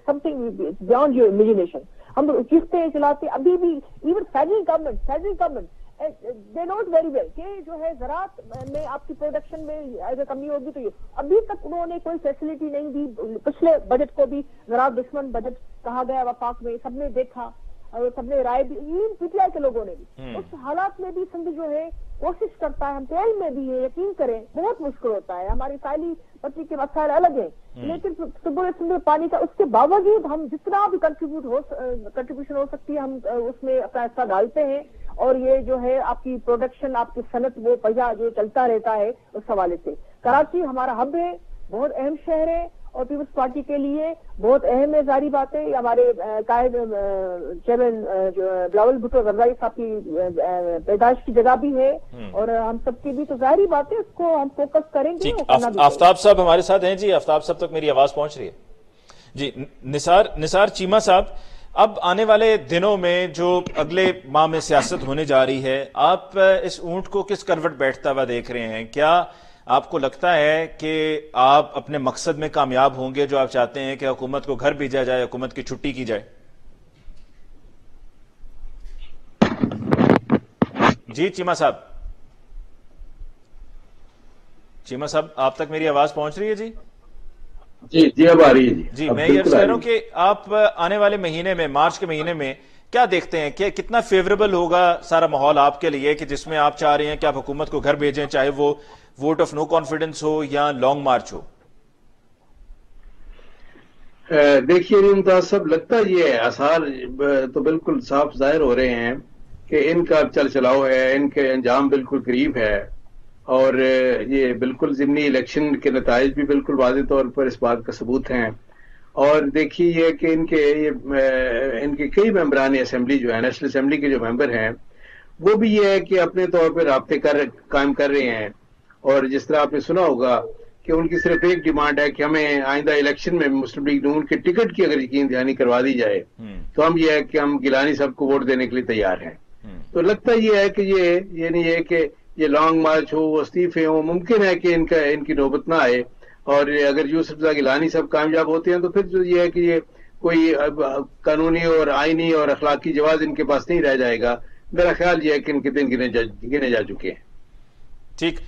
something beyond your imagination. हम चीखते हैं, चलाते, अभी भी इवन फेडरल गवर्नमेंट दे नोट वेरी वेल कि जो है ज़राअत में आपकी प्रोडक्शन में अगर कमी होगी तो ये, अभी तक उन्होंने कोई फैसिलिटी नहीं दी। पिछले बजट को भी ज़राअत दुश्मन बजट कहा गया वफाक में, सबने देखा और सबने राय भी, पीटीआई के लोगों ने भी, उस हालात में भी सिंध जो है कोशिश करता है, हम तेल में भी है, यकीन करें बहुत मुश्किल होता है, हमारी साइली पट्टी के मसाइल अलग हैं, लेकिन सुबह सिंध पानी का, उसके बावजूद हम जितना भी कंट्रीब्यूशन हो सकती है हम उसमें अपना हिस्सा डालते हैं। और ये जो है आपकी प्रोडक्शन, आपकी सनत, वो पहिया जो चलता रहता है उस हवाले से। कराची हमारा हब है, बहुत अहम शहर है, और पीपल्स पार्टी के लिए बहुत अहम है, जारी बात है। हमारे कायद चेयरमैन बिलावल भुट्टो जरदारी साहब की पैदाइश की जगह भी है, और हम सबकी भी तो जाहिर बात है, उसको हम फोकस करेंगे। आफ्ताब साहब हमारे साथ हैं जी, आफ्ताब साहब तक मेरी आवाज पहुंच रही है जी? निसार चीमा साहब, अब आने वाले दिनों में जो अगले माह में सियासत होने जा रही है, आप इस ऊंट को किस करवट बैठता हुआ देख रहे हैं? क्या आपको लगता है कि आप अपने मकसद में कामयाब होंगे जो आप चाहते हैं कि हुकूमत को घर भेजा जाए, हुकूमत की छुट्टी की जाए? जी चीमा साहब, आप तक मेरी आवाज पहुंच रही है जी? जी अब आ रही है जी। जी, मैं ये कह रहा हूं कि आप आने वाले महीने में, मार्च के महीने में क्या देखते हैं कि कितना फेवरेबल होगा सारा माहौल आपके लिए, कि जिसमें आप चाह रहे हैं कि आप हुकूमत को घर भेजें, चाहे वो वोट ऑफ नो कॉन्फिडेंस हो या लॉन्ग मार्च हो? देखिए मुमताज साहब, लगता ये है, आसार तो बिल्कुल साफ जाहिर हो रहे हैं कि इनका चल चलाव है, इनके अंजाम बिल्कुल करीब है, और ये बिल्कुल ज़िमनी इलेक्शन के नताइज भी बिल्कुल वाज़ेह तौर पर इस बात का सबूत हैं। और देखिए ये कि इनके कई मेंबरान असेंबली जो है, नेशनल असेंबली के जो मेंबर हैं, वो भी ये है कि अपने तौर पर राब्ते कायम कर रहे हैं। और जिस तरह आपने सुना होगा कि उनकी सिर्फ एक डिमांड है कि हमें आइंदा इलेक्शन में मुस्लिम लीग नून के टिकट की अगर यकीन दहानी करवा दी जाए तो हम ये है कि हम गिलानी साहब को वोट देने के लिए तैयार हैं। तो लगता ये है कि ये नहीं है कि ये लॉन्ग मार्च हो, वो इस्तीफे हो, मुमकिन है कि इनकी नौबत ना आए। और अगर यूसुफ रज़ा गिलानी साहब कामयाब होते हैं तो फिर जो ये है कि ये कोई कानूनी और आईनी और अखलाकी जवाब इनके पास नहीं रह जाएगा। मेरा ख्याल ये है कि इनके दिन गिने जा चुके हैं। ठीक,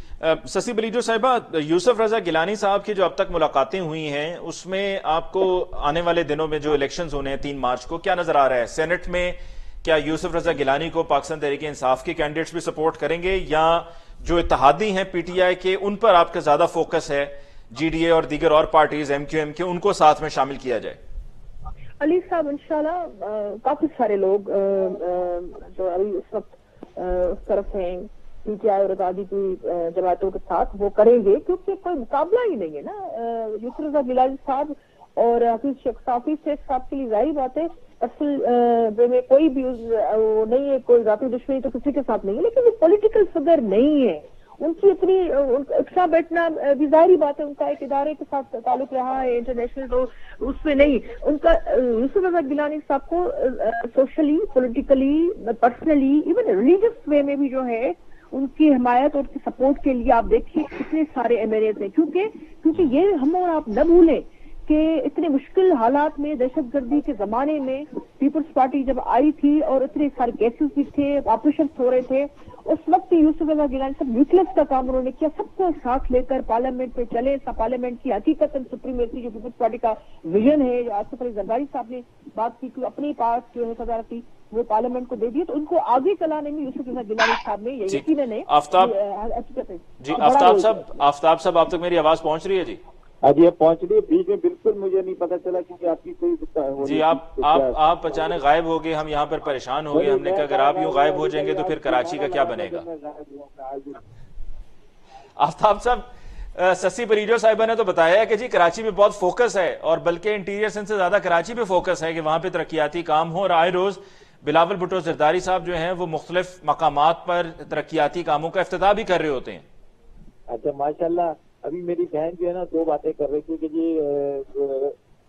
ससी बलीजो साहिबा, यूसुफ रजा गिलानी साहब की जो अब तक मुलाकातें हुई हैं, उसमें आपको आने वाले दिनों में जो इलेक्शंस होने हैं 3 मार्च को, क्या नजर आ रहा है? सेनेट में क्या यूसुफ रजा गिलानी को पाकिस्तान तहरीक इंसाफ के कैंडिडेट्स भी सपोर्ट करेंगे, या जो इत्तेहादी हैं पीटीआई के, उन पर आपका ज्यादा फोकस है, जीडीए और दीगर और पार्टीज एमक्यूएम के, उनको साथ में शामिल किया जाए? अली साहब, इंशाल्लाह काफी सारे लोग जो अभी उस वक्त उस तरफ हैं पीटीआई और आजादी की जमातों के साथ, वो करेंगे, क्योंकि कोई मुकाबला ही नहीं है ना यूसुफ रजा गिलानी साहब और हफीज शेख साहब के लिए। जाहिर बात है असल में कोई भी वो नहीं है, कोई जाती दुश्मनी तो किसी के साथ नहीं है, लेकिन वो पॉलिटिकल फिगर नहीं है। उनकी इतनी उठना बैठना भी जाहिर बात है, उनका एक इदारे के साथ ताल्लुक रहा है इंटरनेशनल, तो उसमें नहीं। उनका यूसुफ रजा गिलानी साहब को socially, politically, personally, even religious way में भी जो है उनकी हिमायत और उनकी सपोर्ट के लिए आप देखिए कितने सारे एमएलए थे, क्योंकि ये हम और आप न भूलें कि इतने मुश्किल हालात में, दहशतगर्दी के जमाने में पीपल्स पार्टी जब आई थी और इतने सारे केसेस भी थे, ऑपरेशन हो रहे थे, उस वक्त यूसुफ रजा गिलानी सब न्यूक्लियस का काम उन्होंने किया, सबको साथ लेकर पार्लियामेंट पे चले। पार्लियामेंट की हकीकतन सुप्रीमेसी जो पीपल्स पार्टी का विजन है, जो आसिफ अली जरदारी साहब ने बात की कि अपनी पास जो है सदारती वो पार्लियामेंट को दे दिए, तो उनको आगे चलाने में यूसुफ रजा गिलानी साहब ने यकीनन आफ्ताब साहब, आप तक मेरी आवाज पहुंच रही है जी? आज ये पहुंच रही है बीच में, बिल्कुल मुझे नहीं पता चला क्योंकि आपकी कोई जी आप अचानक गायब हो गए, हम यहाँ पर परेशान हो गए। हमने कहा अगर आप यूँ गायब हो जाएंगे तो फिर कराची का क्या बनेगा। आफ्ताब साहब, ससी बरीजो साहिबा ने तो बताया है कि जी कराची में बहुत फोकस है, और बल्कि इंटीरियर सिंध से ज्यादा कराची पे फोकस है कि वहां पे तरक्याती काम हो, और आए रोज बिलावल भुट्टो जरदारी साहब जो हैं वो मुख्तलिफ मकामात पर तरक्याती कामों का इफ्तिताह भी कर रहे होते हैं। अच्छा माशाल्लाह, अभी मेरी बहन जो है ना 2 बातें कर रही थी कि जी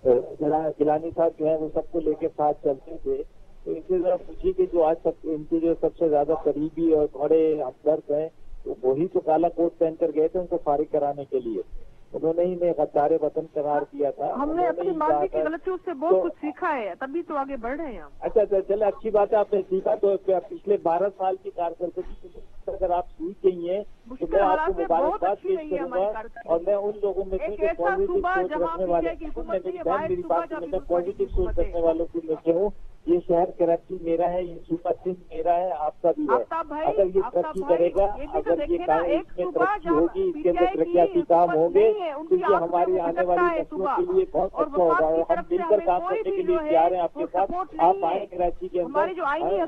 गिलानी साहब जो है वो सबको लेके साथ चलते थे, तो इनसे जरा पूछिए कि जो आज तक इनके जो सबसे ज्यादा करीबी और बड़े हमदर्द हैं तो वही तो काला कोट पहन कर गए थे उनको फारिग कराने के लिए। उन्होंने ही ने गद्दारे वतन करार दिया था। हमने अपनी माजी की गलतियों से बहुत कुछ सीखा है, तभी तो आगे बढ़ रहे हैं हम। अच्छा चले, अच्छी बात है आपने सीखा। तो पिछले 12 साल की कारकर्दगी अगर आप सीख गई हैं तो मैं आपको मुबारकबाद पेश करूंगा, और मैं उन लोगों में से जो पॉजिटिव सोच रखने वाले, मेरी बात मैं पॉजिटिव सोच रखने वालों की में से हूँ। ये शहर कराची मेरा है, ये सूबा सिंध मेरा है, आपका भी है। अगर ये तरक्की करेगा, अगर ये इसमें तरक्की होगी, इसके अंदर तरक्याती काम होंगे तो ये हमारी आने वाली नस्लों के लिए बहुत अच्छा होगा। हम मिलकर काम करने के लिए तैयार हैं आपके साथ। आप आए कराची के अंदर,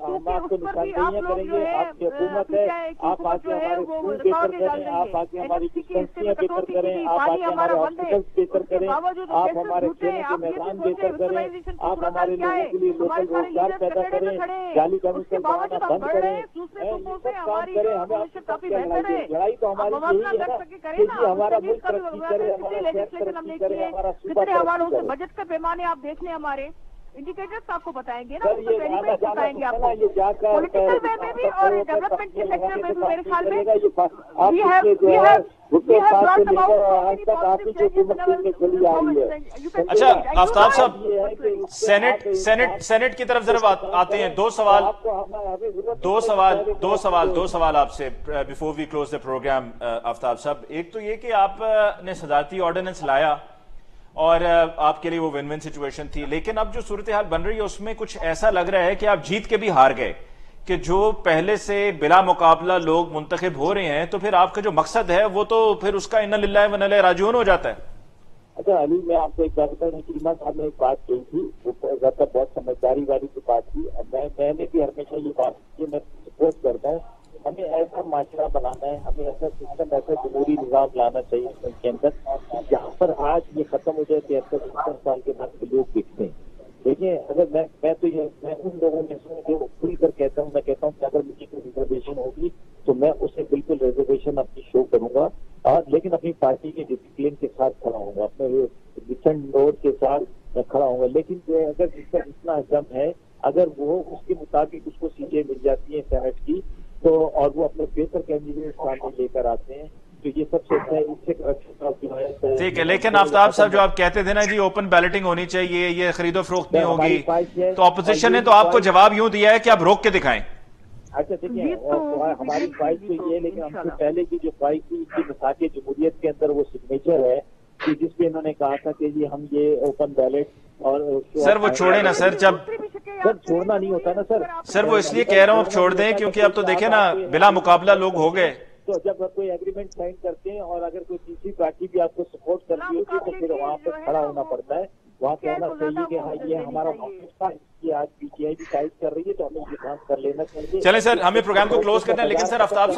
हम आपको निशानदेहियां करेंगे, आपकी हुकूमत है, आप आके हमारे स्कूल बेहतर करें, आप आके हमारी डिस्पेंसरियां बेहतर करें, आप आके हमारे हॉस्पिटल बेहतर करें, आप हमारे खेलने के मैदान बेहतर करें, आप हमारे लोगों के लिए लोकल रोजगार पैदा करें, जाली केमिकल बनाना बंद करें, ये सब काम करें। हमें आपकी लड़ाई तो हमारी यही है ना कि हमारा मुल्क तरक्की करे, हमारा शहर तरक्की करे, हमारा सूबा तरक्की करे। बजट का पैमाने आप देख लें, हमारे इंडिकेटर्स आपको बताएंगे ना, सर ये बताएंगे आपको ये जाकर पॉलिटिकल वे में भी और डेवलपमेंट के सेक्टर में भी। मेरे ख्याल में आज तक आप ही की हुकूमत में चली आ रही है। अच्छा आफ्ताब साहब, सेनेट की तरफ जरा आते हैं। दो सवाल आपसे before we close the program Aftab sahab. एक तो ये कि आपने सदारती ऑर्डिनेंस लाया और आपके लिए वो विन विन सिचुएशन थी, लेकिन अब जो सूरत हाल बन रही है उसमें कुछ ऐसा लग रहा है कि आप जीत के भी हार गए, कि जो पहले से बिला मुकाबला लोग मुंतखब हो रहे हैं, तो फिर आपका जो मकसद है वो तो फिर उसका इन्ना लिल्लाहि व इन्ना इलैहि राजिऊन हो जाता है। अच्छा अली, मैं आपको एक बात बताऊं कि इमाम साहब ने एक बात कही थी, वो बहुत समझदारी वाली की बात थी। मैंने भी हमेशा ये बात की, मैं सपोर्ट करता हूँ हमें ऐसा माशरा बनाना है, हमें ऐसा सिस्टम, ऐसा जमहूरी निज़ाम लाना चाहिए उनके अंदर जहाँ पर आज ये खत्म हो जाए 73-70 साल के बाद के लोग दिखते हैं। देखिए अगर मैं उन लोगों में से जो खुल कर कहता हूँ, मैं कहता हूँ कि अगर मुझे कोई रिजर्वेशन होगी तो मैं उसे बिल्कुल रिजर्वेशन अपनी शो करूंगा, और लेकिन अपनी पार्टी के डिसिप्लिन के साथ खड़ा हूँगा, अपने डिसेंट नोट के साथ मैं खड़ा हूँगा। लेकिन अगर जिसका इतना दम है, अगर वो उसके मुताबिक उसको सीटें मिल जाती है सेनेट की, तो और वो अपने बेहतर कैंडिडेट सामने लेकर आते हैं, तो ये सबसे अच्छा है। इससे ठीक है, लेकिन आफ्ताब साहब जो आप कहते थे ना जी ओपन बैलेटिंग होनी चाहिए, ये खरीदो फरोख्त नहीं होगी, तो ऑपोजिशन ने तो आपको जवाब यूं दिया है कि आप रोक के दिखाएं। अच्छा देखिए, हमारी ख्वाहिश तो ये है, लेकिन हमसे पहले की जो ख्वाहिश थी इसकी मिसाक़ जमहूरियत के अंदर वो सिग्नेचर है कि जिसपे इन्होंने कहा था कि ये हम ये ओपन बैलेट और सर वो छोड़े ना सर, जब सर छोड़ना नहीं होता ना सर वो इसलिए कह रहा हूँ अब छोड़ दें क्योंकि अब तो देखे ना बिला मुकाबला लोग हो गए। तो जब कोई एग्रीमेंट साइन करते हैं और अगर कोई तीसरी पार्टी भी आपको सपोर्ट करती होती है तो फिर वहाँ पर खड़ा होना पड़ता है, वहाँ कहना चाहिए कि हाँ ये हमारा मौक़िफ़ था, इसकी आज पीटीआई भी टाइट कर रही है तो हमें ये काम कर लेना चाहिए। चलें सर, हमें प्रोग्राम को क्लोज करना है, लेकिन सर आफ्ताब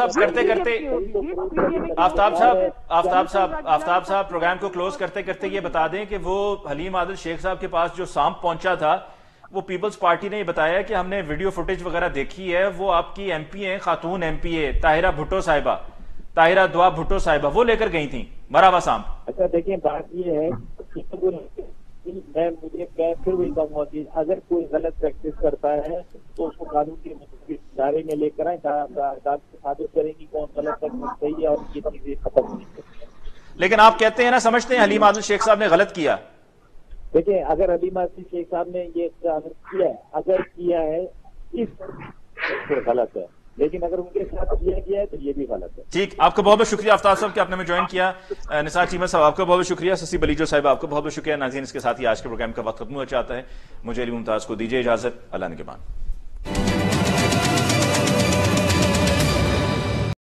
साहब प्रोग्राम को क्लोज करते करते ये बता दें कि वो हलीम आदिल शेख साहब के पास जो सांप पहुंचा था, वो पीपल्स पार्टी ने ये बताया कि हमने वीडियो फुटेज वगैरह देखी है, वो आपकी एमपी हैं, खातून एमपी है ताहिरा दुआ भुट्टो साहिबा, वो लेकर गई थी मरा हुआ सांप। अच्छा देखिए, बात ये है मैं फिर वही कहूँगा कि अगर कोई गलत प्रैक्टिस करता है तो उसको कानून के दायरे में लेकर आए, साबित करेंगी कौन गलत प्रैक्टिस सही है और ये चीजें खत्म नहीं। लेकिन आप कहते हैं ना, समझते हैं हलीम आदिल शेख साहब ने गलत किया। देखिए अगर हलीम आदिल शेख साहब ने ये अगर किया है इस तो गलत है, लेकिन अगर उनके साथ किया गया है तो ये भी गलत है। ठीक, आपका बहुत बहुत शुक्रिया आफ्ताब साहब कि आपने हमें ज्वाइन किया। निसार चीमा साहब आपका बहुत बहुत शुक्रिया। ससी बलीजो साहब आपका बहुत बहुत शुक्रिया। नाज़रीन, इसके साथ ही आज के प्रोग्राम का वक्त खत्म हो जाता है। मुझे अली मुमताज को दीजिए इजाजत। अल्लाह निगहबान।